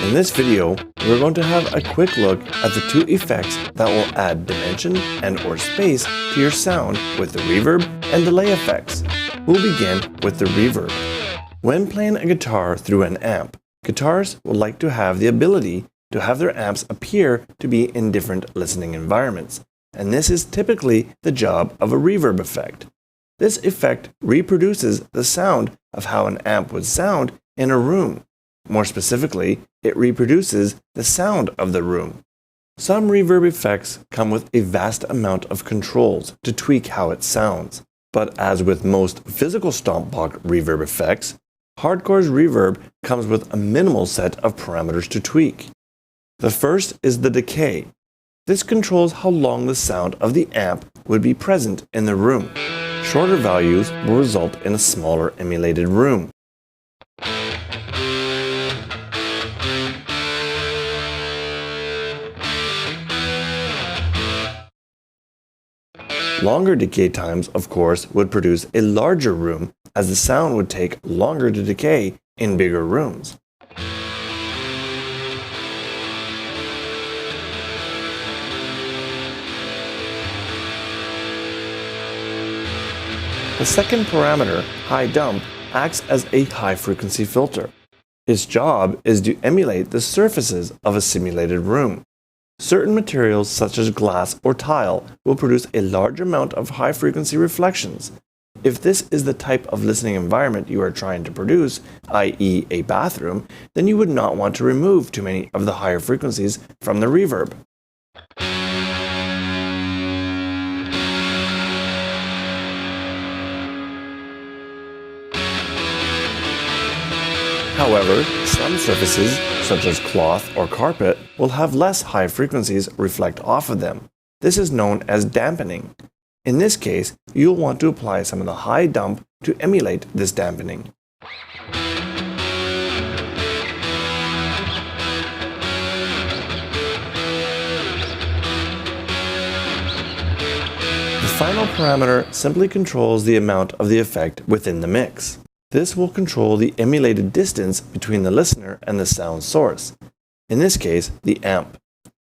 In this video, we're going to have a quick look at the two effects that will add dimension and/or space to your sound with the reverb and delay effects. We'll begin with the reverb. When playing a guitar through an amp, guitarists would like to have the ability to have their amps appear to be in different listening environments, and this is typically the job of a reverb effect. This effect reproduces the sound of how an amp would sound in a room. More specifically, it reproduces the sound of the room. Some reverb effects come with a vast amount of controls to tweak how it sounds. But as with most physical stompbox reverb effects, hardcore's reverb comes with a minimal set of parameters to tweak. The first is the decay. This controls how long the sound of the amp would be present in the room. Shorter values will result in a smaller emulated room. Longer decay times, of course, would produce a larger room, as the sound would take longer to decay in bigger rooms. The second parameter, high dump, acts as a high-frequency filter. Its job is to emulate the surfaces of a simulated room. Certain materials such as glass or tile will produce a large amount of high-frequency reflections. If this is the type of listening environment you are trying to produce, i.e. a bathroom, then you would not want to remove too many of the higher frequencies from the reverb. However, some surfaces, such as cloth or carpet, will have less high frequencies reflect off of them. This is known as dampening. In this case, you'll want to apply some of the high dump to emulate this dampening. The final parameter simply controls the amount of the effect within the mix. This will control the emulated distance between the listener and the sound source, in this case, the amp.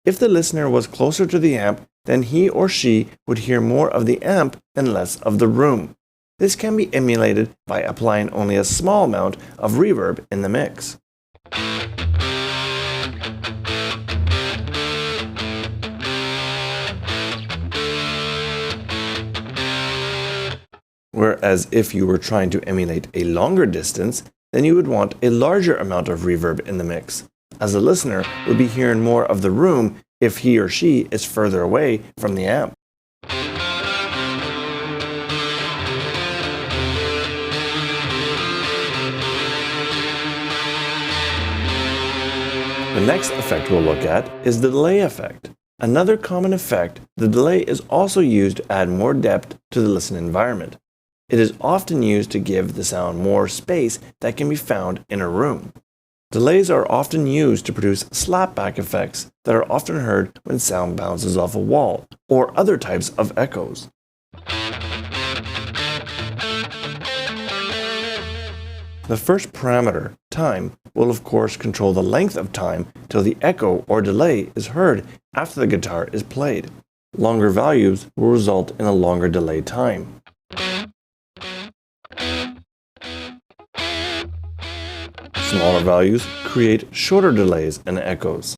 If the listener was closer to the amp, then he or she would hear more of the amp and less of the room. This can be emulated by applying only a small amount of reverb in the mix. Whereas if you were trying to emulate a longer distance, then you would want a larger amount of reverb in the mix, as the listener would be hearing more of the room if he or she is further away from the amp. The next effect we'll look at is the delay effect. Another common effect, the delay is also used to add more depth to the listening environment. It is often used to give the sound more space that can be found in a room. Delays are often used to produce slapback effects that are often heard when sound bounces off a wall, or other types of echoes. The first parameter, time, will of course control the length of time till the echo or delay is heard after the guitar is played. Longer values will result in a longer delay time. Smaller values create shorter delays and echoes.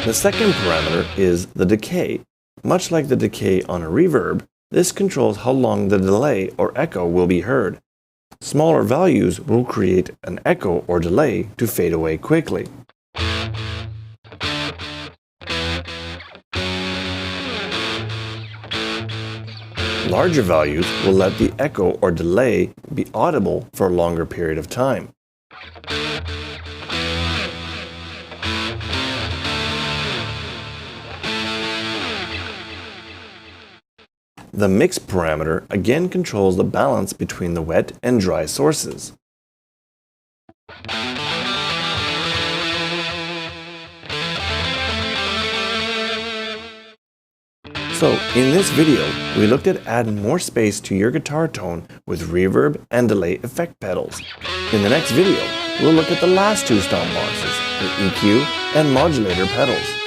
The second parameter is the decay. Much like the decay on a reverb, this controls how long the delay or echo will be heard. Smaller values will create an echo or delay to fade away quickly. Larger values will let the echo or delay be audible for a longer period of time. The mix parameter again controls the balance between the wet and dry sources. So, in this video, we looked at adding more space to your guitar tone with reverb and delay effect pedals. In the next video, we'll look at the last two stomp boxes, the EQ and modulator pedals.